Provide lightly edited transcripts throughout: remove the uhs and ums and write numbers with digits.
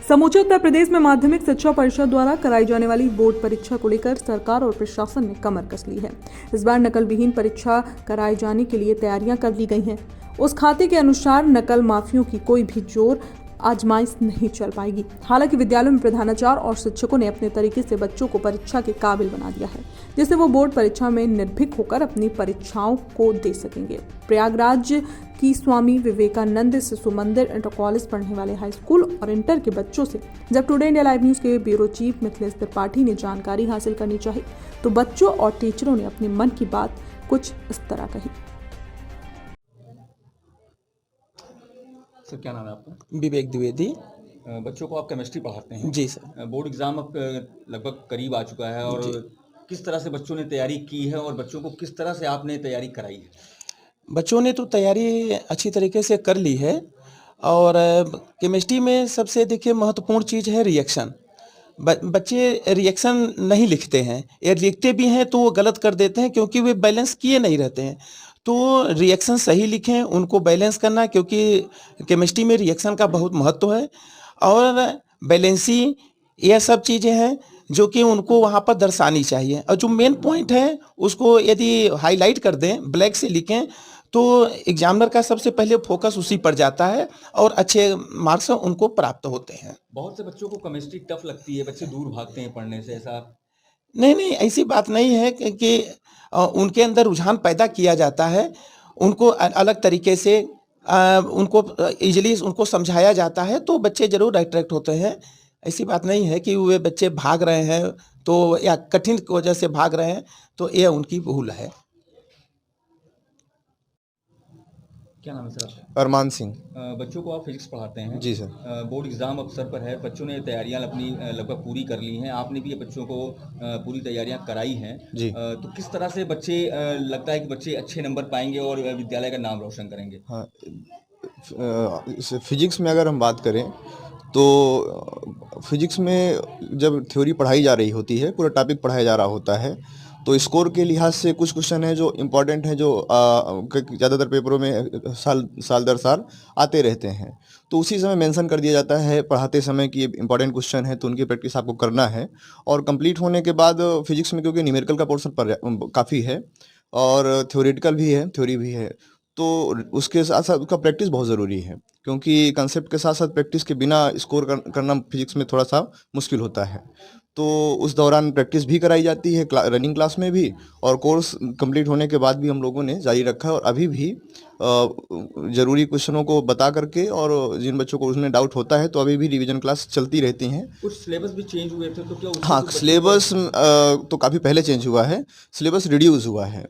समूचे उत्तर प्रदेश में माध्यमिक शिक्षा परिषद द्वारा कराई जाने वाली बोर्ड परीक्षा को लेकर सरकार और प्रशासन ने कमर कस ली है। इस बार नकल विहीन परीक्षा कराए जाने के लिए तैयारियां कर ली गई हैं। उस खाते के अनुसार नकल माफियों की कोई भी जोर आजमाइश नहीं चल पाएगी। हालांकि विद्यालयों में प्रधानाचार्य और शिक्षकों ने अपने तरीके से बच्चों को परीक्षा के काबिल बना दिया है, जिससे वो बोर्ड परीक्षा में निर्भीक होकर अपनी परीक्षाओं को दे सकेंगे। प्रयागराज की स्वामी विवेकानंद शिशु मंदिर इंटर कॉलेज पढ़ने वाले हाई स्कूल और इंटर के बच्चों से जब टुडे इंडिया लाइव न्यूज के ब्यूरो चीफ मिथिलेश त्रिपाठी ने जानकारी हासिल करनी चाहिए, तो बच्चों और टीचरों ने अपने मन की बात कुछ इस तरह कही। सर, क्या नाम है आपका? विवेक द्विवेदी। बच्चों को आप केमिस्ट्री पढ़ाते हैं? जी सर। बोर्ड एग्जाम अब लगभग करीब आ चुका है और किस तरह से बच्चों ने तैयारी की है और बच्चों को किस तरह से आपने तैयारी कराई है? बच्चों ने तो तैयारी अच्छी तरीके से कर ली है और केमिस्ट्री में सबसे देखिए महत्वपूर्ण चीज़ है रिएक्शन। बच्चे रिएक्शन नहीं लिखते हैं, या लिखते भी हैं तो वो गलत कर देते हैं क्योंकि वे बैलेंस किए नहीं रहते हैं। तो रिएक्शन सही लिखें, उनको बैलेंस करना, क्योंकि केमिस्ट्री में रिएक्शन का बहुत महत्व है और बैलेंसी यह सब चीज़ें हैं जो कि उनको वहाँ पर दर्शानी चाहिए। और जो मेन पॉइंट है उसको यदि हाईलाइट कर दें, ब्लैक से लिखें, तो एग्जामिनर का सबसे पहले फोकस उसी पर जाता है और अच्छे मार्क्स उनको प्राप्त होते हैं। बहुत से बच्चों को केमिस्ट्री टफ लगती है, बच्चे दूर भागते हैं पढ़ने से, ऐसा? नहीं, ऐसी बात नहीं है कि उनके अंदर रुझान पैदा किया जाता है, उनको अलग तरीके से उनको ईजिली उनको समझाया जाता है तो बच्चे ज़रूर अट्रैक्ट होते हैं। ऐसी बात नहीं है कि वे बच्चे भाग रहे हैं तो या कठिन की वजह से भाग रहे हैं, तो ये उनकी भूल है। क्या नाम है सर आपका? अरमान सिंह। बच्चों को आप फिजिक्स पढ़ाते हैं? जी सर। बोर्ड एग्जाम अब सर पर है, बच्चों ने तैयारियां अपनी लगभग पूरी कर ली हैं, आपने भी बच्चों को पूरी तैयारियां कराई हैं जी। तो किस तरह से बच्चे लगता है कि बच्चे अच्छे नंबर पाएंगे और विद्यालय का नाम रोशन करेंगे? हाँ, फिजिक्स में अगर हम बात करें तो फिजिक्स में जब थ्योरी पढ़ाई जा रही होती है, पूरा टॉपिक पढ़ाया जा रहा होता है, तो स्कोर के लिहाज से कुछ क्वेश्चन है जो इम्पोर्टेंट है, जो ज़्यादातर पेपरों में साल दर साल आते रहते हैं, तो उसी समय मेंशन कर दिया जाता है पढ़ाते समय कि ये इंपॉर्टेंट क्वेश्चन है, तो उनकी प्रैक्टिस आपको करना है। और कंप्लीट होने के बाद फिजिक्स में क्योंकि न्यूमेरिकल का पोर्शन काफ़ी है और थ्योरेटिकल भी है, थ्योरी भी है, तो उसके साथ साथ उसका प्रैक्टिस बहुत ज़रूरी है, क्योंकि कंसेप्ट के साथ साथ प्रैक्टिस के बिना स्कोर करना फिजिक्स में थोड़ा सा मुश्किल होता है। तो उस दौरान प्रैक्टिस भी कराई जाती है रनिंग क्लास में भी, और कोर्स कंप्लीट होने के बाद भी हम लोगों ने जारी रखा है और अभी भी ज़रूरी क्वेश्चनों को बता करके, और जिन बच्चों को उसमें डाउट होता है तो अभी भी रिवीजन क्लास चलती रहती हैं। कुछ सिलेबस भी चेंज हुए थे तो क्या हाँ, सिलेबस तो काफ़ी पहले चेंज हुआ है, सिलेबस रिड्यूस हुआ है।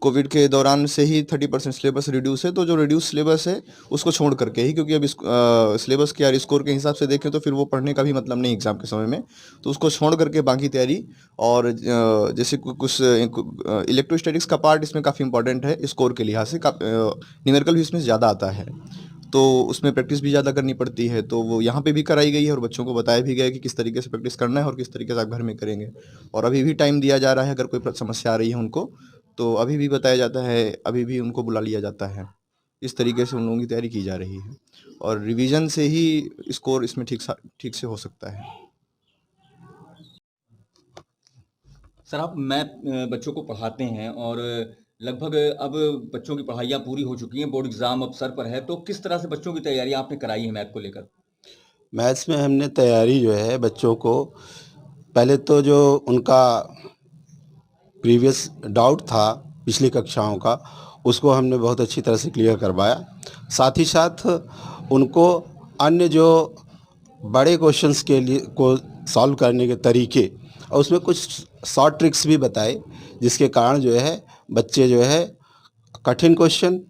कोविड के दौरान से ही 30% सिलेबस रिड्यूस है, तो जो रिड्यूस सिलेबस है उसको छोड़ करके ही, क्योंकि अब सिलेबस के या स्कोर के हिसाब से देखें तो फिर वो पढ़ने का भी मतलब नहीं एग्ज़ाम के समय में, तो उसको छोड़ करके बाकी तैयारी, और जैसे कुछ इलेक्ट्रोस्टैटिक्स का पार्ट इसमें काफ़ी इंपॉर्टेंट है स्कोर के लिहाज से, न्यूमेरिकल भी इसमें ज़्यादा आता है, तो उसमें प्रैक्टिस भी ज़्यादा करनी पड़ती है, तो वो यहाँ पे भी कराई गई है और बच्चों को बताया भी गया है कि किस तरीके से प्रैक्टिस करना है और किस तरीके से आप घर में करेंगे। और अभी भी टाइम दिया जा रहा है, अगर कोई समस्या आ रही है उनको तो अभी भी बताया जाता है, अभी भी उनको बुला लिया जाता है। इस तरीके से उन लोगों की तैयारी की जा रही है और रिवीजन से ही स्कोर इसमें ठीक से हो सकता है। सर, आप मैथ बच्चों को पढ़ाते हैं और लगभग अब बच्चों की पढ़ाइयाँ पूरी हो चुकी हैं, बोर्ड एग्जाम अब सर पर है, तो किस तरह से बच्चों की तैयारी आपने कराई है मैथ को लेकर? मैथ्स में हमने तैयारी जो है बच्चों को, पहले तो जो उनका प्रीवियस डाउट था पिछली कक्षाओं का, उसको हमने बहुत अच्छी तरह से क्लियर करवाया। साथ ही साथ उनको अन्य जो बड़े क्वेश्चंस के लिए को सॉल्व करने के तरीके और उसमें कुछ शॉर्ट ट्रिक्स भी बताए, जिसके कारण जो है बच्चे जो है कठिन क्वेश्चन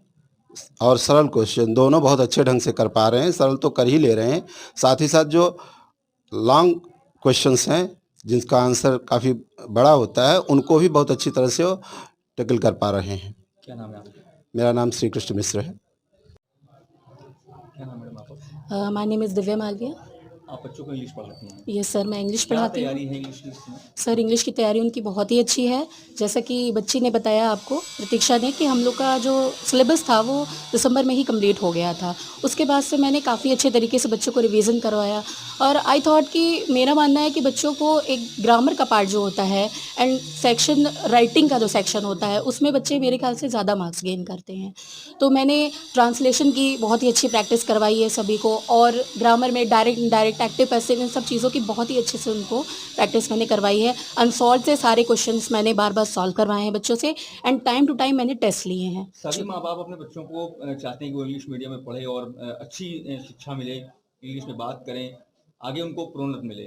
और सरल क्वेश्चन दोनों बहुत अच्छे ढंग से कर पा रहे हैं। सरल तो कर ही ले रहे हैं, साथ ही साथ जो लॉन्ग क्वेश्चंस हैं जिसका आंसर काफ़ी बड़ा होता है, उनको भी बहुत अच्छी तरह से वो टैकल कर पा रहे हैं। क्या नाम है आपका? मेरा नाम श्री कृष्ण मिश्र है। क्या नाम है मैडम आपका? My name is Divya Malviya. आप बच्चों को इंग्लिश पढ़ाती हैं, यस सर, मैं इंग्लिश क्या पढ़ाती हूँ। तैयारी है इंग्लिश की इसमें? सर इंग्लिश की तैयारी उनकी बहुत ही अच्छी है। जैसा कि बच्ची ने बताया आपको, प्रतीक्षा ने, कि हम लोग का जो सिलेबस था वो दिसंबर में ही कंप्लीट हो गया था। उसके बाद से मैंने काफ़ी अच्छे तरीके से बच्चों को रिवीजन करवाया और आई थॉट कि मेरा मानना है कि बच्चों को एक ग्रामर का पार्ट जो होता है एंड सेक्शन राइटिंग का जो सेक्शन होता है उसमें बच्चे मेरे ख्याल से ज़्यादा मार्क्स गेन करते हैं। तो मैंने ट्रांसलेशन की बहुत ही अच्छी प्रैक्टिस करवाई है सभी को और ग्रामर में डायरेक्ट इनडायरेक्ट एक्टिव पैसिव इन सब चीज़ों की बहुत ही अच्छे से उनको प्रैक्टिस मैंने करवाई है। अनसॉल्व से सारे क्वेश्चंस मैंने बार बार सॉल्व करवाए हैं बच्चों से एंड टाइम टू टाइम मैंने टेस्ट लिए हैं। सभी माँ बाप अपने बच्चों को चाहते हैं कि वो इंग्लिश मीडियम में पढ़े और अच्छी शिक्षा मिले, इंग्लिश में बात करें, आगे उनको प्रोन्नत मिले।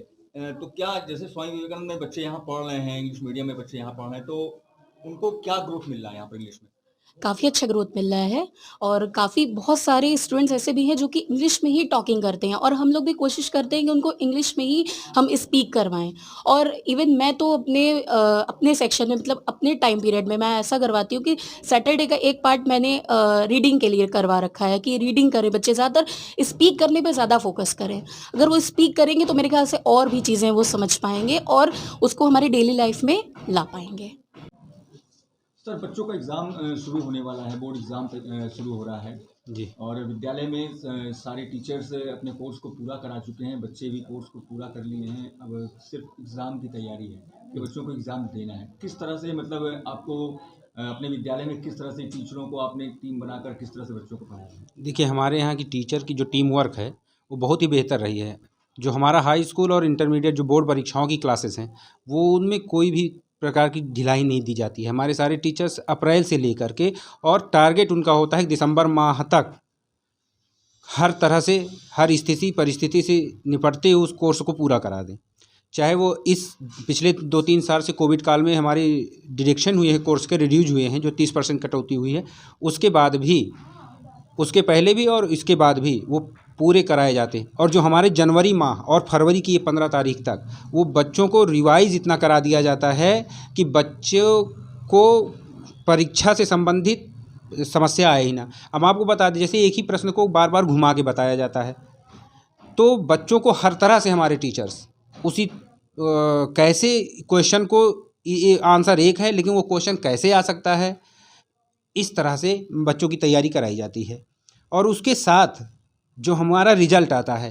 तो क्या जैसे स्वामी विवेकानंद में बच्चे यहाँ पढ़ रहे हैं, इंग्लिश मीडियम में बच्चे यहाँ पढ़ रहे हैं, तो उनको क्या ग्रोथ मिल रहा है यहाँ पर इंग्लिश में? काफ़ी अच्छा ग्रोथ मिल रहा है और काफ़ी बहुत सारे स्टूडेंट्स ऐसे भी हैं जो कि इंग्लिश में ही टॉकिंग करते हैं और हम लोग भी कोशिश करते हैं कि उनको इंग्लिश में ही हम स्पीक करवाएं। और इवन मैं तो अपने सेक्शन में मतलब अपने टाइम पीरियड में मैं ऐसा करवाती हूँ कि सैटरडे का एक पार्ट मैंने रीडिंग के लिए करवा रखा है कि रीडिंग करें बच्चे, ज़्यादातर स्पीक करने पर ज़्यादा फोकस करें। अगर वो स्पीक करेंगे तो मेरे ख्याल से और भी चीज़ें वो समझ पाएंगे और उसको हमारी डेली लाइफ में ला पाएंगे। सर बच्चों का एग्ज़ाम शुरू होने वाला है, बोर्ड एग्ज़ाम शुरू हो रहा है जी। और विद्यालय में सारे टीचर्स अपने कोर्स को पूरा करा चुके हैं, बच्चे भी कोर्स को पूरा कर लिए हैं। अब सिर्फ एग्ज़ाम की तैयारी है कि बच्चों को एग्ज़ाम देना है। किस तरह से मतलब आपको अपने विद्यालय में किस तरह से टीचरों को आपने टीम बनाकर किस तरह से बच्चों को पढ़ाया है? देखिए, हमारे यहाँ की टीचर की जो टीम वर्क है वो बहुत ही बेहतर रही है। जो हमारा हाई स्कूल और इंटरमीडिएट जो बोर्ड परीक्षाओं की क्लासेस हैं वो उनमें कोई भी प्रकार की ढिलाई नहीं दी जाती है। हमारे सारे टीचर्स अप्रैल से लेकर के और टारगेट उनका होता है कि दिसंबर माह तक हर तरह से हर स्थिति परिस्थिति से निपटते हुए उस कोर्स को पूरा करा दें। चाहे वो इस पिछले 2-3 साल से कोविड काल में हमारी डिडक्शन हुई है, कोर्स के रिड्यूज हुए हैं, जो 30% कटौती हुई है, उसके बाद भी, उसके पहले भी और इसके बाद भी वो पूरे कराए जाते हैं। और जो हमारे जनवरी माह और फरवरी की 15 तारीख तक वो बच्चों को रिवाइज़ इतना करा दिया जाता है कि बच्चों को परीक्षा से संबंधित समस्या आए ही ना। अब आपको बता दें, जैसे एक ही प्रश्न को बार बार घुमा के बताया जाता है, तो बच्चों को हर तरह से हमारे टीचर्स उसी कैसे क्वेश्चन को आंसर एक है लेकिन वो क्वेश्चन कैसे आ सकता है, इस तरह से बच्चों की तैयारी कराई जाती है। और उसके साथ जो हमारा रिजल्ट आता है,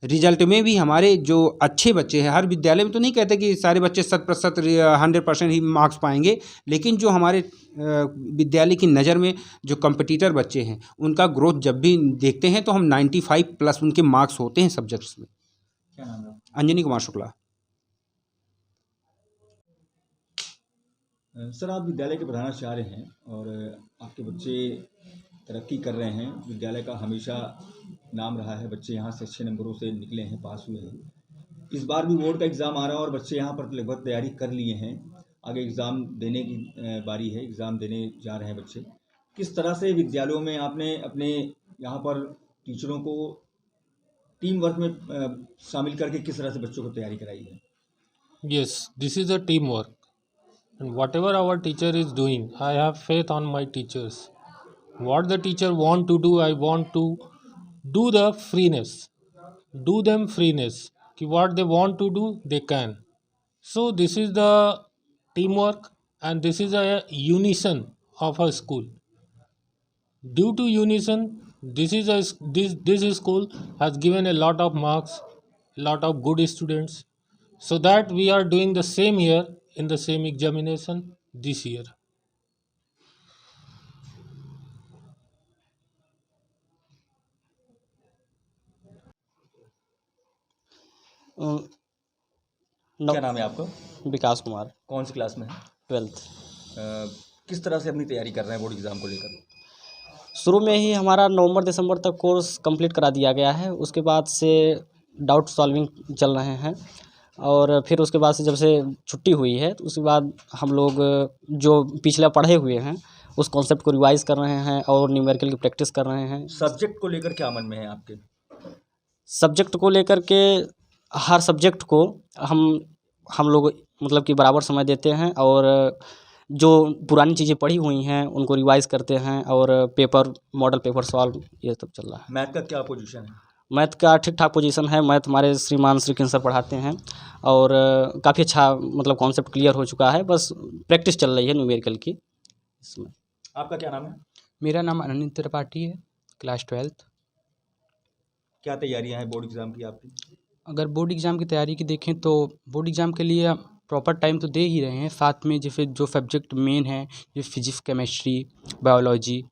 रिजल्ट में भी हमारे जो अच्छे बच्चे हैं, हर विद्यालय में तो नहीं कहते कि सारे बच्चे 100% 100% ही मार्क्स पाएंगे, लेकिन जो हमारे विद्यालय की नज़र में जो कंपटीटर बच्चे हैं उनका ग्रोथ जब भी देखते हैं तो हम 95+ उनके मार्क्स होते हैं सब्जेक्ट्स में। क्या नाम है? अंजनी कुमार शुक्ला। सर आप विद्यालय के प्रधानाचार्य हैं और आपके बच्चे तरक्की कर रहे हैं, विद्यालय का हमेशा नाम रहा है, बच्चे यहाँ से अच्छे नंबरों से निकले हैं, पास हुए हैं। इस बार भी बोर्ड का एग्ज़ाम आ रहा है और बच्चे यहाँ पर लगभग तैयारी कर लिए हैं, आगे एग्ज़ाम देने की बारी है, एग्ज़ाम देने जा रहे हैं बच्चे। किस तरह से विद्यालयों में आपने अपने यहाँ पर टीचरों को टीम वर्क में शामिल करके किस तरह से बच्चों को तैयारी कराई है? Yes, this is a teamwork. And whatever our teacher is doing, I have faith on my teachers. What the teacher want to do, I want to do the freeness. Do them freeness. कि what they want to do, they can. So this is the teamwork and this is a unison of a school. Due to unison, this school has given a lot of marks, lot of good students. So that we are doing the same year in the same examination this year. क्या नाम है आपका? विकास कुमार, कौन सी class में है? 12th। किस तरह से अपनी तैयारी कर रहे हैं बोर्ड एग्ज़ाम को लेकर? शुरू में ही हमारा नवंबर दिसंबर तक कोर्स कंप्लीट करा दिया गया है। उसके बाद से डाउट सॉल्विंग चल रहे हैं और फिर उसके बाद से जब से छुट्टी हुई है तो उसके बाद हम लोग जो पिछले पढ़े हुए हैं उस कॉन्सेप्ट को रिवाइज़ कर रहे हैं और न्यूमेरिकल की प्रैक्टिस कर रहे हैं। सब्जेक्ट को लेकर क्या मन में है आपके? सब्जेक्ट को लेकर के हर सब्जेक्ट को हम लोग मतलब कि बराबर समय देते हैं और जो पुरानी चीज़ें पढ़ी हुई हैं उनको रिवाइज़ करते हैं और पेपर मॉडल पेपर सॉल्व ये सब चल रहा है। मैथ का क्या पोजीशन है? मैथ का ठीक ठाक पोजीशन है। मैथ हमारे श्रीमान श्रीकिन सर पढ़ाते हैं और काफ़ी अच्छा मतलब कॉन्सेप्ट क्लियर हो चुका है, बस प्रैक्टिस चल रही है न्यूमेरिकल की इसमें। आपका क्या नाम है? मेरा नाम अनिल त्रिपाठी है, क्लास 12th। क्या तैयारियां हैं बोर्ड एग्जाम की आपकी? अगर बोर्ड एग्ज़ाम की तैयारी की देखें तो बोर्ड एग्ज़ाम के लिए प्रॉपर टाइम तो दे ही रहे हैं, साथ में जैसे जो सब्जेक्ट मेन है, ये फिजिक्स, केमिस्ट्री, बायोलॉजी,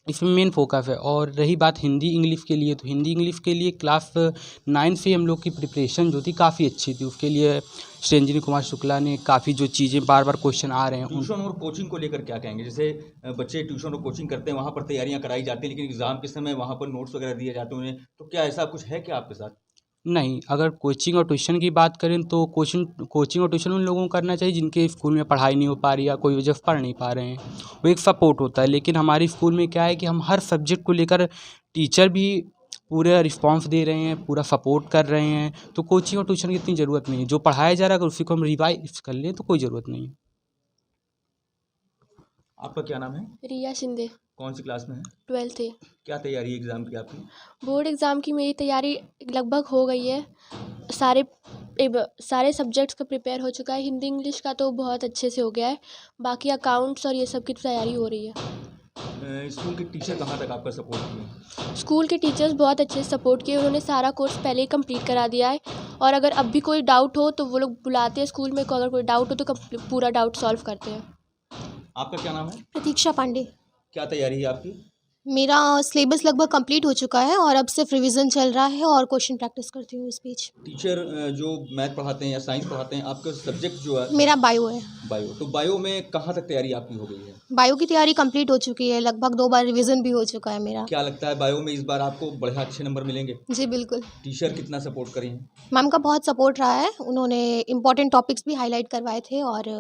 इसमें मेन फोकस है। और रही बात हिंदी इंग्लिश के लिए, तो हिंदी इंग्लिश के लिए क्लास 9 से हम लोग की प्रिपरेशन जो थी काफ़ी अच्छी थी। उसके लिए श्री कुमार शुक्ला ने काफ़ी जो चीज़ें बार बार क्वेश्चन आ रहे हैं ट्यूशन और कोचिंग को लेकर क्या कहेंगे? जैसे बच्चे ट्यूशन और कोचिंग करते हैं, वहाँ पर तैयारियां कराई जाती हैं, लेकिन एग्जाम के समय वहाँ पर नोट्स वगैरह दिए जाते हैं उन्हें, तो क्या ऐसा कुछ है क्या आपके साथ? नहीं, अगर कोचिंग और ट्यूशन की बात करें तो कोचिंग और ट्यूशन उन लोगों को करना चाहिए जिनके स्कूल में पढ़ाई नहीं हो पा रही या कोई वजह से पढ़ नहीं पा रहे हैं, वो एक सपोर्ट होता है। लेकिन हमारे स्कूल में क्या है कि हम हर सब्जेक्ट को लेकर टीचर भी पूरा रिस्पॉन्स दे रहे हैं, पूरा सपोर्ट कर रहे हैं, तो कोचिंग और ट्यूशन की इतनी ज़रूरत नहीं है। जो पढ़ाया जा रहा है अगर उसी को हम रिवाइज कर लें तो कोई ज़रूरत नहीं है। आपका क्या नाम है? रिया शिंदे, कौन सी क्लास में है? 12th है। क्या तैयारी है एग्जाम की आपकी? बोर्ड एग्ज़ाम की मेरी तैयारी लगभग हो गई है। सारे सब्जेक्ट्स का प्रिपेयर हो चुका है। हिंदी इंग्लिश का तो बहुत अच्छे से हो गया है, बाकी अकाउंट्स और ये सब की तैयारी हो रही है। स्कूल के टीचर कहाँ तक आपका सपोर्ट किए? स्कूल के टीचर्स बहुत अच्छे से सपोर्ट किए, उन्होंने सारा कोर्स पहले ही कंप्लीट करा दिया है। और अगर अब भी कोई डाउट हो तो वो लोग बुलाते हैं स्कूल में, अगर कोई डाउट हो तो पूरा डाउट सॉल्व करते हैं। आपका क्या नाम है? प्रतीक्षा पांडे। क्या तैयारी है आपकी? मेरा सिलेबस लगभग कंप्लीट हो चुका है और अब सिर्फ रिवीजन चल रहा है और क्वेश्चन प्रैक्टिस करती हूँ इस बीच। टीचर जो मैथ पढ़ाते हैं या साइंस पढ़ाते हैं, आपका सब्जेक्ट जो है? मेरा बायो है। बायो। तो बायो में कहाँ तक तैयारी आपकी हो गई है? बायो की तैयारी कंप्लीट हो चुकी है, लगभग 2 बार रिवीजन भी हो चुका है मेरा। क्या लगता है बायो में इस बार आपको बढ़िया अच्छे नंबर मिलेंगे? जी बिल्कुल। टीचर कितना सपोर्ट करें? मैम का बहुत सपोर्ट रहा है, उन्होंने इम्पोर्टेंट टॉपिक्स भी हाईलाइट करवाए थे और